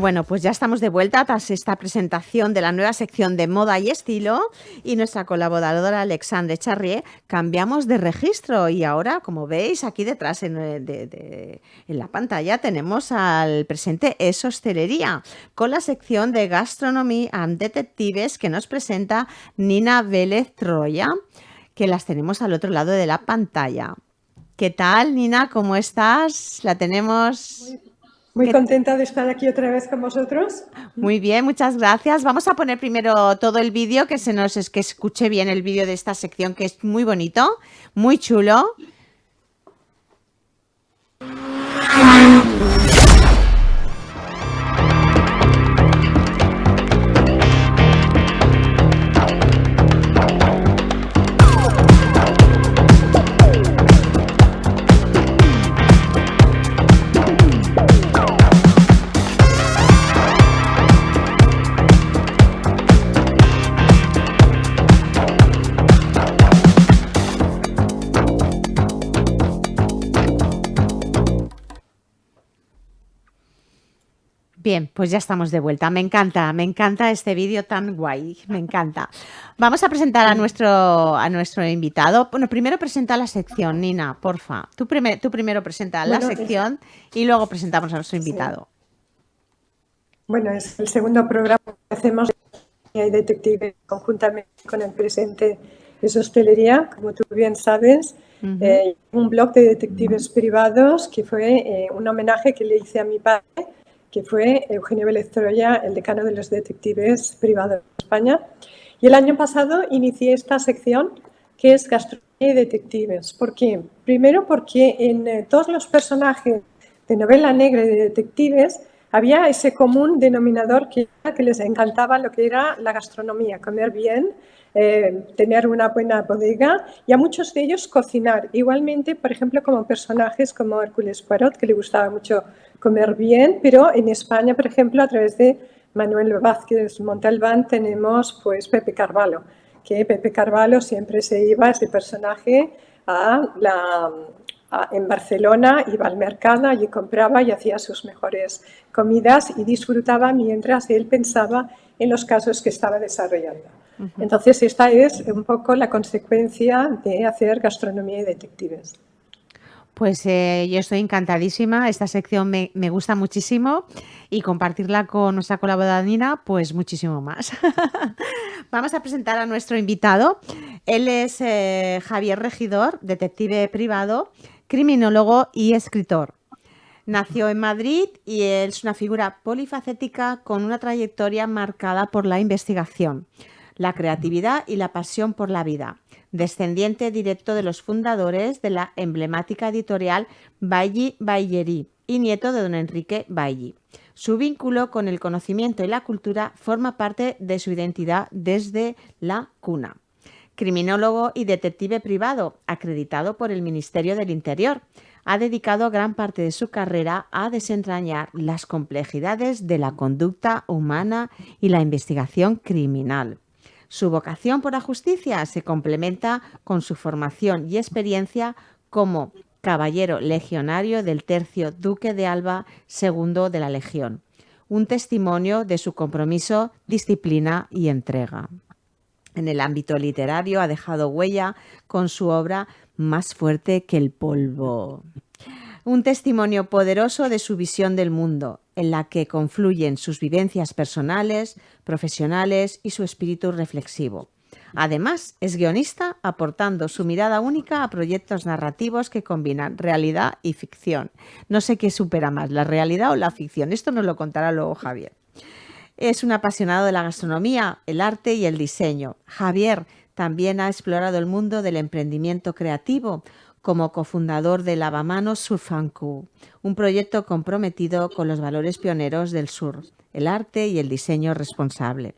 Bueno, pues ya estamos de vuelta tras esta presentación de la nueva sección de moda y estilo y nuestra colaboradora Alexandre Charrier cambiamos de registro y ahora, como veis, aquí detrás en la pantalla tenemos al presente Es Hostelería con la sección de Gastronomy and Detectives que nos presenta Nina Vélez Troya, que las tenemos al otro lado de la pantalla. ¿Qué tal, Nina? ¿Cómo estás? La tenemos... Muy contenta de estar aquí otra vez con vosotros. Muy bien, muchas gracias. Vamos a poner primero todo el vídeo, que escuche bien el vídeo de esta sección, que es muy bonito, muy chulo. Bien, pues ya estamos de vuelta. Me encanta este vídeo tan guay, me encanta. Vamos a presentar a nuestro invitado. Bueno, primero presenta la sección, Nina, porfa. Tú primero presenta la sección y luego presentamos a nuestro invitado. Bueno, es el segundo programa que hacemos de Detective conjuntamente con el presente Es Hostelería, como tú bien sabes. Un blog de detectives privados que fue un homenaje que le hice a mi padre, que fue Eugenio Vélez Troya, el decano de los detectives privados de España. Y el año pasado inicié esta sección que es Gastronomía y Detectives. ¿Por qué? Primero porque en todos los personajes de novela negra y de detectives había ese común denominador que les encantaba lo que era la gastronomía, comer bien, tener una buena bodega y a muchos de ellos cocinar. Igualmente, por ejemplo, como personajes como Hércules Poirot, que le gustaba mucho comer bien, pero en España, por ejemplo, a través de Manuel Vázquez Montalbán tenemos pues Pepe Carvalho, que Pepe Carvalho siempre se iba, ese personaje, en Barcelona, iba al mercado y compraba y hacía sus mejores comidas y disfrutaba mientras él pensaba en los casos que estaba desarrollando. Entonces, esta es un poco la consecuencia de hacer gastronomía y detectives. Pues yo estoy encantadísima, esta sección me gusta muchísimo y compartirla con nuestra colaboradora Nina, pues muchísimo más. Vamos a presentar a nuestro invitado. Él es Javier Regidor, detective privado, criminólogo y escritor. Nació en Madrid y es una figura polifacética con una trayectoria marcada por la investigación, la creatividad y la pasión por la vida. Descendiente directo de los fundadores de la emblemática editorial Bailly Baillerí y nieto de don Enrique Bailly. Su vínculo con el conocimiento y la cultura forma parte de su identidad desde la cuna. Criminólogo y detective privado, acreditado por el Ministerio del Interior, ha dedicado gran parte de su carrera a desentrañar las complejidades de la conducta humana y la investigación criminal. Su vocación por la justicia se complementa con su formación y experiencia como caballero legionario del tercio Duque de Alba II de la Legión, un testimonio de su compromiso, disciplina y entrega. En el ámbito literario ha dejado huella con su obra Más fuerte que el polvo. Un testimonio poderoso de su visión del mundo, en la que confluyen sus vivencias personales, profesionales y su espíritu reflexivo. Además, es guionista, aportando su mirada única a proyectos narrativos que combinan realidad y ficción. No sé qué supera más, la realidad o la ficción. Esto nos lo contará luego Javier. Es un apasionado de la gastronomía, el arte y el diseño. Javier también ha explorado el mundo del emprendimiento creativo como cofundador de Lavamanos Surf & Co., un proyecto comprometido con los valores pioneros del surf, el arte y el diseño responsable.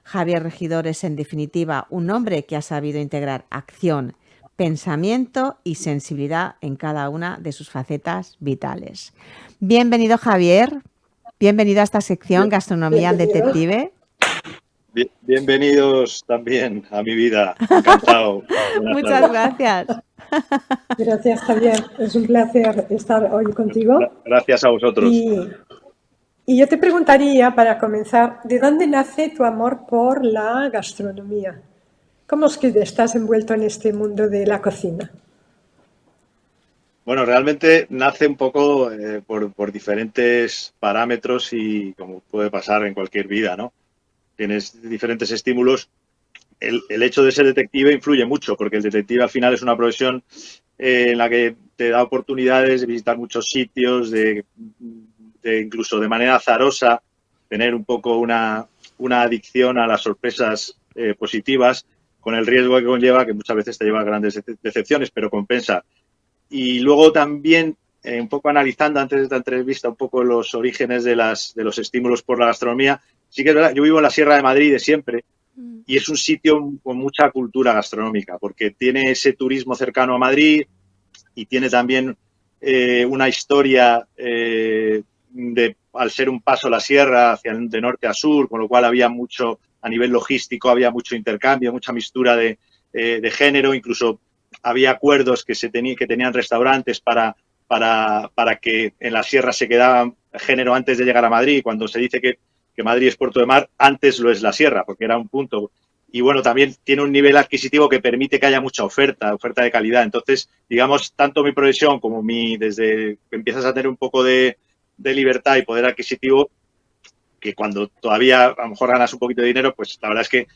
Javier Regidor es, en definitiva, un hombre que ha sabido integrar acción, pensamiento y sensibilidad en cada una de sus facetas vitales. Bienvenido, Javier. Bienvenido a esta sección Gastronomía Detective. Bienvenidos también a mi vida. Encantado. Muchas gracias. Gracias, Javier. Es un placer estar hoy contigo. Gracias a vosotros. Y yo te preguntaría, para comenzar, ¿de dónde nace tu amor por la gastronomía? ¿Cómo es que estás envuelto en este mundo de la cocina? Bueno, realmente nace un poco por diferentes parámetros y como puede pasar en cualquier vida, ¿no? Tienes diferentes estímulos. El hecho de ser detective influye mucho, porque el detective al final es una profesión en la que te da oportunidades de visitar muchos sitios, de incluso de manera azarosa tener un poco una adicción a las sorpresas positivas, con el riesgo que conlleva, que muchas veces te lleva a grandes decepciones, pero compensa. Y luego también, un poco analizando antes de esta entrevista un poco los orígenes de los estímulos por la gastronomía, sí que es verdad, yo vivo en la Sierra de Madrid de siempre y es un sitio con mucha cultura gastronómica, porque tiene ese turismo cercano a Madrid y tiene también una historia al ser un paso a la sierra de norte a sur, con lo cual había mucho, a nivel logístico, había mucho intercambio, mucha mixtura de género, incluso había acuerdos que tenían restaurantes para que en la sierra se quedaba género antes de llegar a Madrid. Cuando se dice que Madrid es puerto de mar, antes lo es la sierra, porque era un punto. Y bueno, también tiene un nivel adquisitivo que permite que haya mucha oferta de calidad. Entonces, digamos, tanto mi profesión como desde que empiezas a tener un poco de libertad y poder adquisitivo, que cuando todavía a lo mejor ganas un poquito de dinero, pues la verdad es que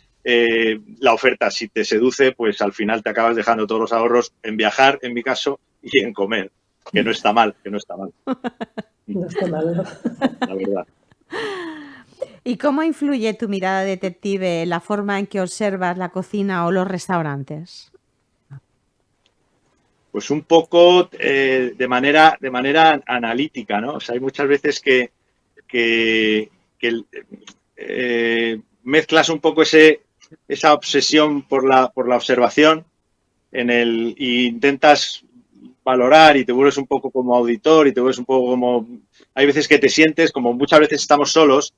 la oferta, si te seduce, pues al final te acabas dejando todos los ahorros en viajar, en mi caso, y en comer, que no está mal, que no está mal. No está mal, ¿no? La verdad. ¿Y cómo influye tu mirada detective en la forma en que observas la cocina o los restaurantes? Pues un poco de manera analítica, ¿no? O sea, hay muchas veces que mezclas un poco esa obsesión por la observación y intentas valorar y te vuelves un poco como auditor y te vuelves un poco como... Hay veces que te sientes, como muchas veces estamos solos,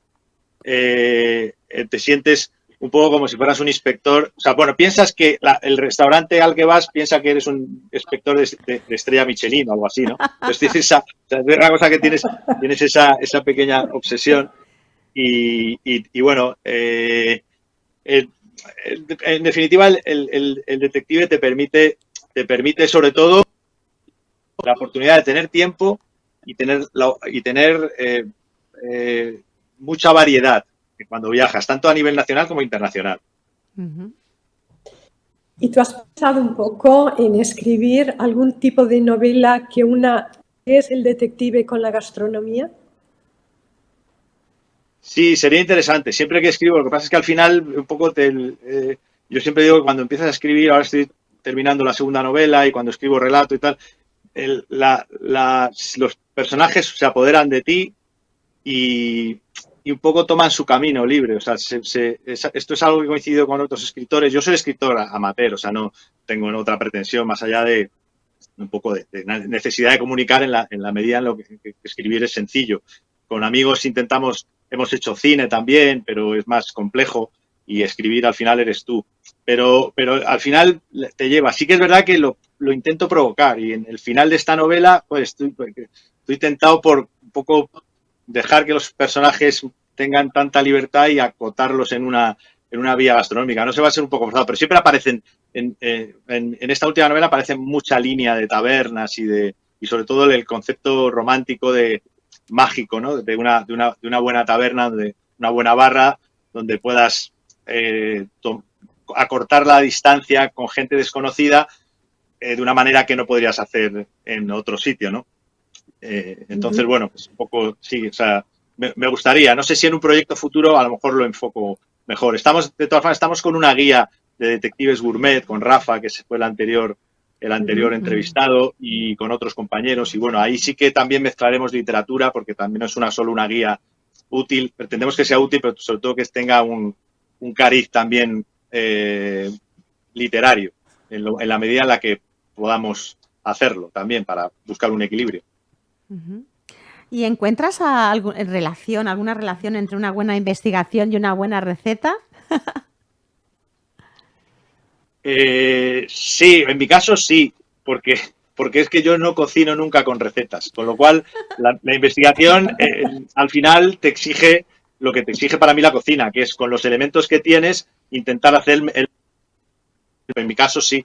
te sientes un poco como si fueras un inspector. O sea, bueno, piensas que el restaurante al que vas piensa que eres un inspector de estrella Michelin o algo así, ¿no? Entonces tienes es una cosa que tienes esa pequeña obsesión y bueno, en definitiva el detective te permite sobre todo la oportunidad de tener tiempo y tener mucha variedad cuando viajas, tanto a nivel nacional como internacional. ¿Y tú has pensado un poco en escribir algún tipo de novela que es el detective con la gastronomía? Sí, sería interesante. Siempre que escribo, lo que pasa es que al final un poco yo siempre digo que cuando empiezas a escribir, ahora estoy terminando la segunda novela y cuando escribo relato y tal, los personajes se apoderan de ti y un poco toman su camino libre. O sea, esto es algo que coincido con otros escritores. Yo soy escritor amateur, o sea, no tengo otra pretensión más allá de un poco de necesidad de comunicar en la medida en lo que escribir es sencillo. Con amigos hemos hecho cine también, pero es más complejo y escribir al final eres tú. Pero al final te lleva. Sí que es verdad que lo intento provocar y en el final de esta novela pues estoy tentado por un poco dejar que los personajes tengan tanta libertad y acotarlos en una vía gastronómica. No se va a ser un poco forzado, pero siempre aparecen, en esta última novela aparece mucha línea de tabernas y sobre todo el concepto romántico mágico, ¿no? De una buena taberna, de una buena barra, donde puedas acortar la distancia con gente desconocida de una manera que no podrías hacer en otro sitio, ¿no? Entonces, bueno, pues un poco, sí, o sea, me gustaría. No sé si en un proyecto futuro a lo mejor lo enfoco mejor. De todas formas, estamos con una guía de detectives gourmet, con Rafa, que fue el anterior entrevistado, y con otros compañeros. Y bueno, ahí sí que también mezclaremos literatura, porque también no es solo una guía útil. Pretendemos que sea útil, pero sobre todo que tenga un cariz también literario, en la medida en la que podamos hacerlo también, para buscar un equilibrio. ¿Y encuentras alguna relación entre una buena investigación y una buena receta? Sí, en mi caso sí, porque porque es que yo no cocino nunca con recetas, con lo cual la investigación al final te exige lo que te exige para mí la cocina, que es con los elementos que tienes intentar hacer en mi caso sí.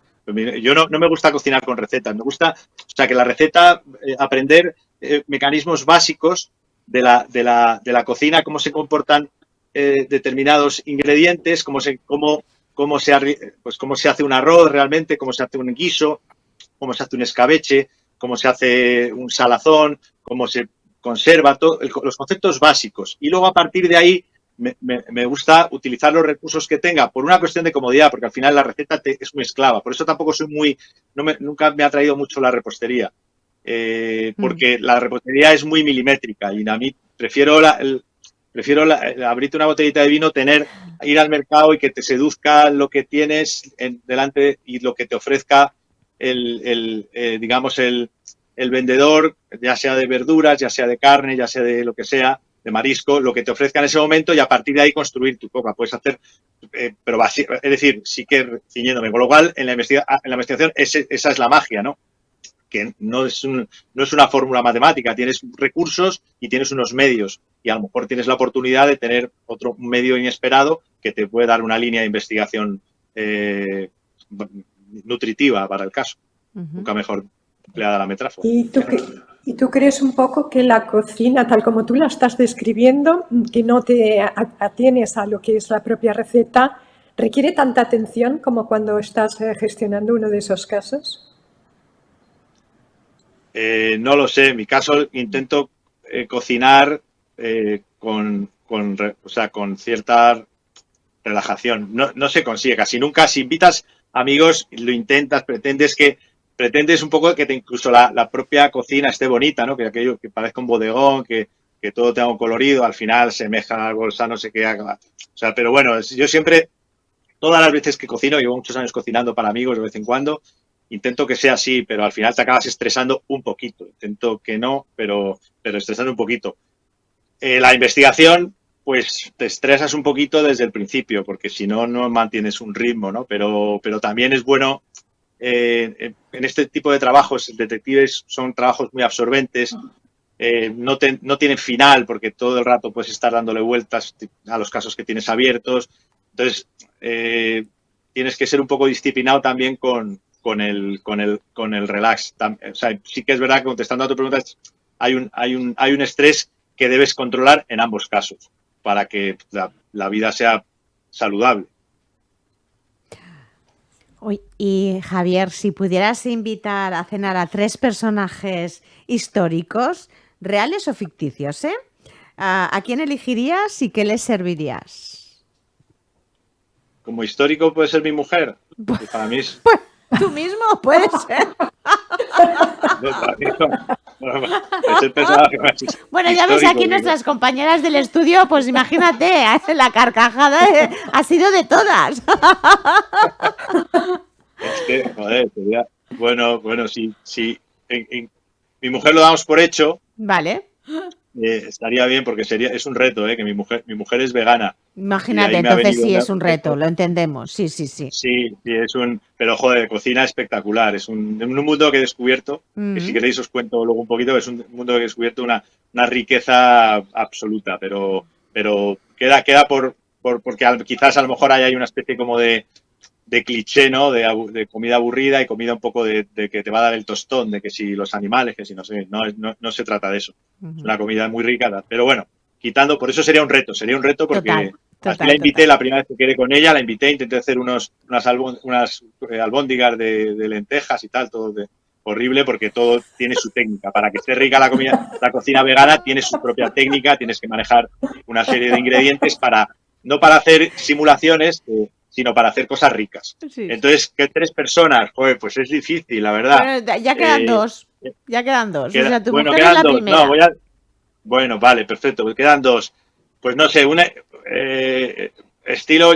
Yo no me gusta cocinar con recetas, me gusta, o sea, que la receta, aprender mecanismos básicos de la cocina, cómo se comportan determinados ingredientes, cómo se hace un arroz realmente, cómo se hace un guiso, cómo se hace un escabeche, cómo se hace un salazón, cómo se conserva, los conceptos básicos. Y luego a partir de ahí me gusta utilizar los recursos que tenga por una cuestión de comodidad, porque al final la receta es muy esclava. Por eso tampoco soy nunca me ha traído mucho la repostería, porque la repostería es muy milimétrica y a mí prefiero abrirte una botellita de vino, ir al mercado y que te seduzca lo que tienes delante y lo que te ofrezca digamos, el vendedor, ya sea de verduras, ya sea de carne, ya sea de lo que sea, de marisco, lo que te ofrezca en ese momento y a partir de ahí construir tu coca. Puedes hacer, pero es decir, sí que ciñéndome. Con lo cual, en la investigación esa es la magia, ¿no? Que no es una fórmula matemática, tienes recursos y tienes unos medios y a lo mejor tienes la oportunidad de tener otro medio inesperado que te puede dar una línea de investigación nutritiva para el caso. Nunca mejor empleada la metáfora. ¿Y tú crees un poco que la cocina, tal como tú la estás describiendo, que no te atienes a lo que es la propia receta, requiere tanta atención como cuando estás gestionando uno de esos casos? No lo sé. En mi caso intento cocinar con cierta relajación. No se consigue casi nunca. Si invitas amigos, lo intentas, pretendes un poco que incluso la propia cocina esté bonita, ¿no? Que aquello que parezca un bodegón, que todo tenga un colorido, al final se mezcla algo sano, se queda. O sea, pero bueno, yo siempre, todas las veces que cocino, llevo muchos años cocinando para amigos de vez en cuando, intento que sea así, pero al final te acabas estresando un poquito. Intento que no, pero estresando un poquito. La investigación, pues te estresas un poquito desde el principio, porque si no, no mantienes un ritmo, ¿no? Pero también es bueno, en este tipo de trabajos, detectives son trabajos muy absorbentes, no tienen final, porque todo el rato puedes estar dándole vueltas a los casos que tienes abiertos. Entonces, tienes que ser un poco disciplinado también con el relax. O sea, sí que es verdad que contestando a tu pregunta, hay un estrés que debes controlar en ambos casos para que la vida sea saludable. Y Javier, si pudieras invitar a cenar a 3 personajes históricos, reales o ficticios, ¿a quién elegirías y qué les servirías? Como histórico puede ser mi mujer. Pues para mí es... Pues tú mismo puedes ser. Bueno, ya ves aquí nuestras compañeras del estudio, pues imagínate, la carcajada ha sido de todas. Es que, joder, sería... Bueno, si mi mujer lo damos por hecho. Vale. Estaría bien porque es un reto, que mi mujer es vegana. Imagínate, entonces sí es un reto, lo entendemos, sí. Sí, pero joder, cocina espectacular, es un mundo que he descubierto, que si queréis os cuento luego un poquito, es un mundo que he descubierto una riqueza absoluta, pero queda porque quizás a lo mejor hay una especie como de cliché, ¿no? De comida aburrida y comida un poco de que te va a dar el tostón, de que si los animales, que si no sé, no se trata de eso. Es una comida muy rica, pero bueno, por eso sería un reto porque así la invité la primera vez que quedé con ella, intenté hacer unas albóndigas de lentejas y tal, todo horrible porque todo tiene su técnica. Para que esté rica la cocina vegana tiene su propia técnica, tienes que manejar una serie de ingredientes no para hacer simulaciones, sino para hacer cosas ricas. Sí. Entonces, ¿qué 3 personas? Joder, pues es difícil, la verdad. Bueno, ya quedan 2. Ya quedan 2. O sea, tu mujer quedan es la 2. primera. No, bueno, vale, perfecto. Pues quedan 2. Pues no sé, estilo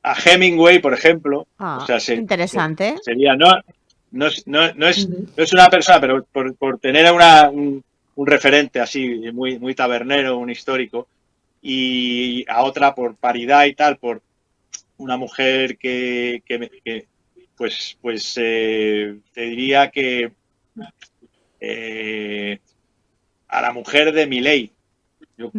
a Hemingway, por ejemplo. O sea, interesante. Sería, no es una persona, pero por tener un referente así, muy tabernero, un histórico, y a otra por paridad y tal, por una mujer que te diría que a la mujer de Milei, yo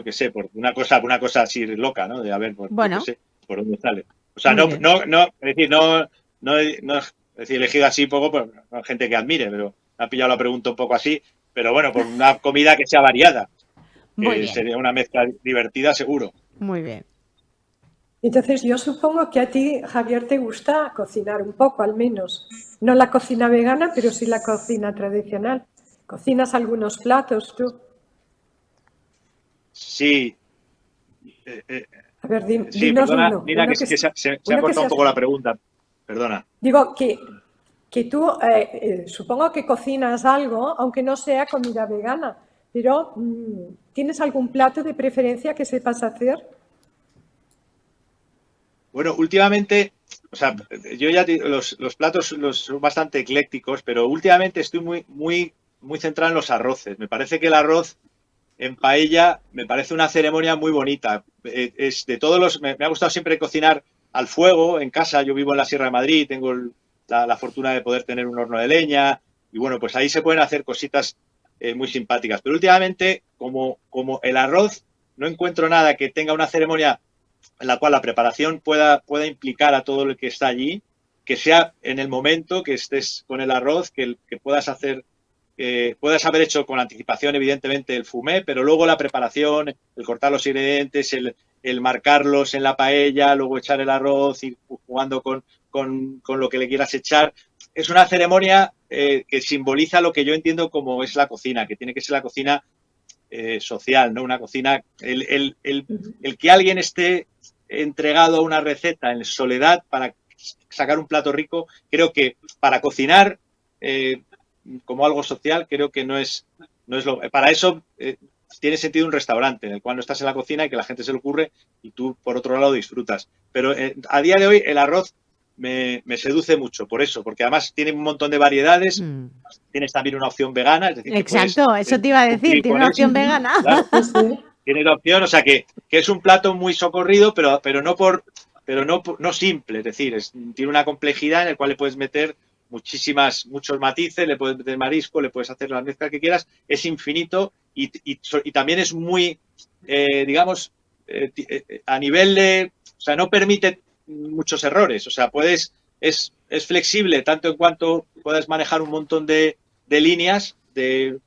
qué sé, por una cosa así loca, ¿no? De a ver, yo qué Bueno, sé, por dónde sale. O sea, muy bien. es decir, es decir, elegido así poco, pues no, gente que admire, pero me ha pillado la pregunta un poco así, pero bueno, por una comida que sea variada, Muy que bien. sería una mezcla divertida seguro. Muy bien. Entonces yo supongo que a ti, Javier, te gusta cocinar un poco, al menos. No la cocina vegana, pero sí la cocina tradicional. ¿Cocinas algunos platos tú? Sí, A ver, sí, dinos perdona, uno, Nina, que se ha uno que cortado un seas... poco la pregunta. Perdona. Digo que tú, supongo que cocinas algo, aunque no sea comida vegana, pero ¿tienes algún plato de preferencia que sepas hacer? Bueno, últimamente, o sea, yo ya los platos son bastante eclécticos, pero últimamente estoy muy centrado en los arroces. Me parece que el arroz en paella me parece una ceremonia muy bonita. Es de todos me ha gustado siempre cocinar al fuego en casa. Yo vivo en la Sierra de Madrid, tengo la fortuna de poder tener un horno de leña y bueno, pues ahí se pueden hacer cositas muy simpáticas. Pero últimamente, como el arroz, no encuentro nada que tenga una ceremonia en la cual la preparación pueda implicar a todo el que está allí, que sea en el momento que estés con el arroz, que puedas hacer, puedas haber hecho con anticipación, evidentemente, el fumé, pero luego la preparación, el cortar los ingredientes, el marcarlos en la paella, luego echar el arroz, ir jugando con lo que le quieras echar. Es una ceremonia que simboliza lo que yo entiendo como es la cocina, que tiene que ser la cocina social, ¿no? Una cocina, el que alguien esté entregado a una receta en soledad para sacar un plato rico, creo que para cocinar como algo social, creo que no es lo... Para eso tiene sentido un restaurante en el cual no estás en la cocina y que la gente se le ocurre y tú, por otro lado, disfrutas. Pero a día de hoy el arroz me seduce mucho por eso, porque además tiene un montón de variedades. Mm. Tienes también una opción vegana, es decir, que puedes Exacto, eso te iba a decir. cumplir Tiene con una eso. opción vegana. Claro, Sí, sí. tienes la opción, o sea que es un plato muy socorrido, pero no simple, es decir, tiene una complejidad en la cual le puedes meter muchos matices, le puedes meter marisco, le puedes hacer la mezcla que quieras, es infinito y también es muy, digamos, a nivel de, o sea, no permite muchos errores, o sea, es flexible tanto en cuanto puedas manejar un montón de líneas, de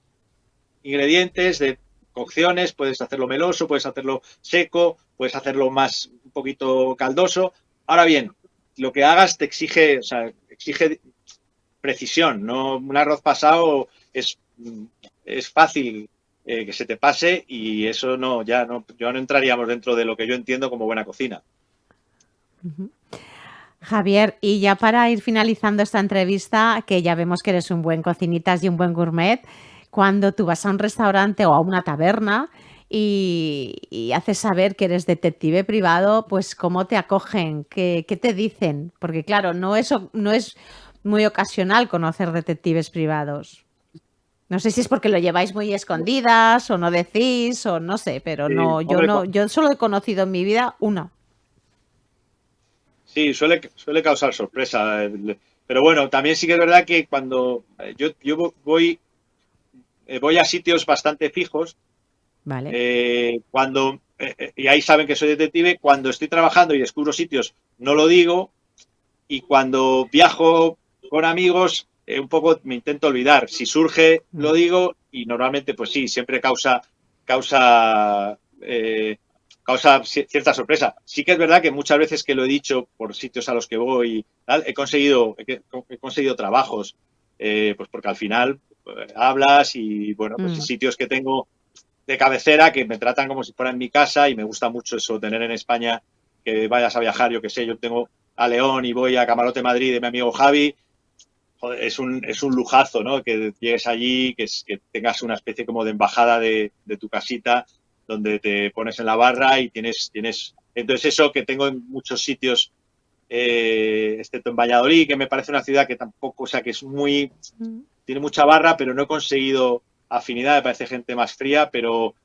ingredientes, de cocciones, puedes hacerlo meloso, puedes hacerlo seco, puedes hacerlo más un poquito caldoso. Ahora bien, lo que hagas te exige, o sea, exige precisión, no un arroz pasado es fácil que se te pase y eso yo no entraríamos dentro de lo que yo entiendo como buena cocina. Javier, y ya para ir finalizando esta entrevista, que ya vemos que eres un buen cocinitas y un buen gourmet, cuando tú vas a un restaurante o a una taberna y haces saber que eres detective privado, pues ¿cómo te acogen? ¿Qué te dicen? Porque claro, no es muy ocasional conocer detectives privados. No sé si es porque lo lleváis muy escondidas o no decís o no sé, pero Hombre, yo solo he conocido en mi vida uno. sí, suele causar sorpresa. Pero bueno, también sí que es verdad que cuando yo voy a sitios bastante fijos, Vale. y ahí saben que soy detective, cuando estoy trabajando y descubro sitios no lo digo, y cuando viajo con amigos un poco me intento olvidar. Si surge lo Mm. digo y normalmente pues sí, siempre causa cierta sorpresa. Sí que es verdad que muchas veces que lo he dicho por sitios a los que voy y tal, he conseguido trabajos, pues porque al final hablas y bueno, pues Mm. sitios que tengo de cabecera que me tratan como si fuera en mi casa y me gusta mucho eso, tener en España que vayas a viajar, yo que sé, yo tengo a León y voy a Camarote Madrid de mi amigo Javi, joder, es un lujazo, ¿no? Que llegues allí, que tengas una especie como de embajada de tu casita donde te pones en la barra y tienes entonces eso que tengo en muchos sitios, excepto en Valladolid, que me parece una ciudad que tampoco, o sea, que Mm. tiene mucha barra, pero no he conseguido afinidad, me parece gente más fría, pero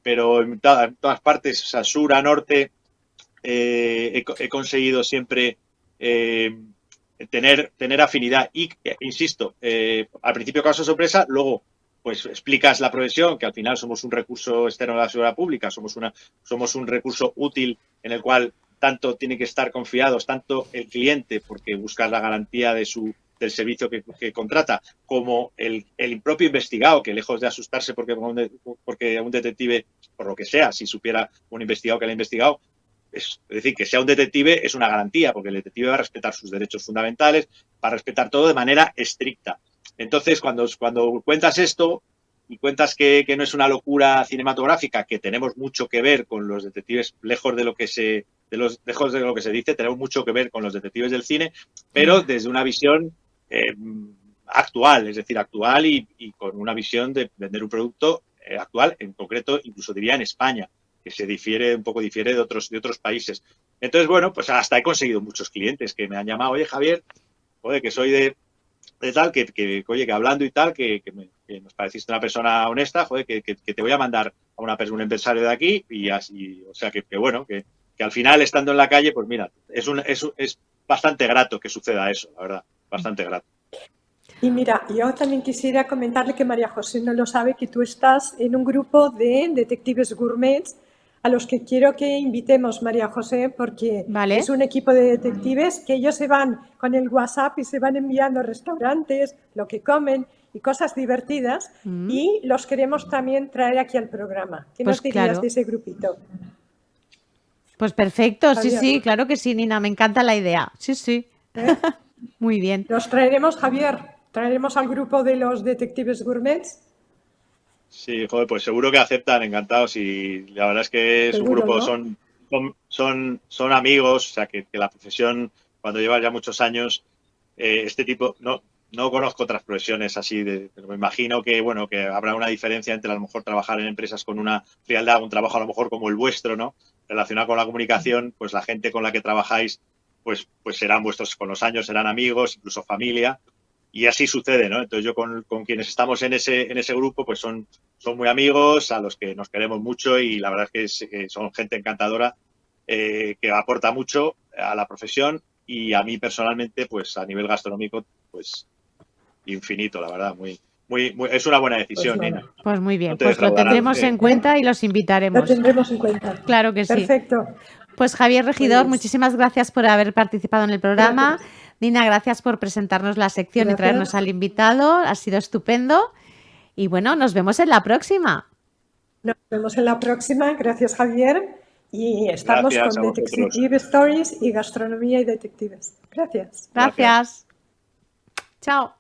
en todas partes, o sea, sur a norte, he conseguido siempre tener afinidad. Y, insisto, al principio causa sorpresa, luego pues explicas la profesión, que al final somos un recurso externo de la seguridad pública, somos un recurso útil en el cual tanto tiene que estar confiados, tanto el cliente, porque busca la garantía del servicio que contrata, como el propio investigado, que lejos de asustarse porque un detective, por lo que sea, si supiera un investigado que le ha investigado, es decir, que sea un detective es una garantía, porque el detective va a respetar sus derechos fundamentales, va a respetar todo de manera estricta. Entonces, cuando cuentas esto y cuentas que no es una locura cinematográfica, que tenemos mucho que ver con los detectives, lejos de lo que se dice, tenemos mucho que ver con los detectives del cine, pero desde una visión actual, es decir, actual y con una visión de vender un producto actual, en concreto, incluso diría en España, que se difiere de otros países. Entonces, bueno, pues hasta he conseguido muchos clientes que me han llamado, oye, Javier, joder, que soy de tal, que hablando y tal, que nos pareciste una persona honesta, joder, que te voy a mandar a un empresario de aquí y así, o sea, que bueno, que al final, estando en la calle, pues mira, es bastante grato que suceda eso, la verdad, bastante grato. Y mira, yo también quisiera comentarle que María José no lo sabe, que tú estás en un grupo de detectives gourmets a los que quiero que invitemos, María José, porque es un equipo de detectives que ellos se van con el WhatsApp y se van enviando a restaurantes, lo que comen y cosas divertidas, y los queremos también traer aquí al programa. ¿Qué nos dirías de ese grupito? Pues perfecto, Javier. Sí, claro que sí, Nina, me encanta la idea. Sí. Muy bien. Los traeremos, Javier, traeremos al grupo de los detectives gourmets. Sí, joder, pues seguro que aceptan, encantados, y la verdad es que es un grupo, ¿no? son amigos, o sea, que la profesión, cuando llevas ya muchos años, este tipo, no conozco otras profesiones así, pero me imagino que, bueno, que habrá una diferencia entre a lo mejor trabajar en empresas con una frialdad, un trabajo a lo mejor como el vuestro, ¿no? Relacionado con la comunicación, pues la gente con la que trabajáis, pues serán con los años serán amigos, incluso familia. Y así sucede, ¿no? Entonces yo con quienes estamos en ese grupo, pues son muy amigos, a los que nos queremos mucho, y la verdad es que son gente encantadora, que aporta mucho a la profesión, y a mí personalmente, pues a nivel gastronómico, pues infinito, la verdad, es una buena decisión, pues Nina. Pues muy bien, pues lo tendremos en cuenta y los invitaremos. Lo tendremos en cuenta. Claro que sí. Perfecto. Pues Javier Regidor, muchísimas gracias por haber participado en el programa. Gracias. Nina, gracias por presentarnos la sección y traernos al invitado. Ha sido estupendo. Y bueno, nos vemos en la próxima. Nos vemos en la próxima. Gracias, Javier. Y estamos con Detective Stories y Gastronomía y Detectives. Gracias. Gracias. Chao.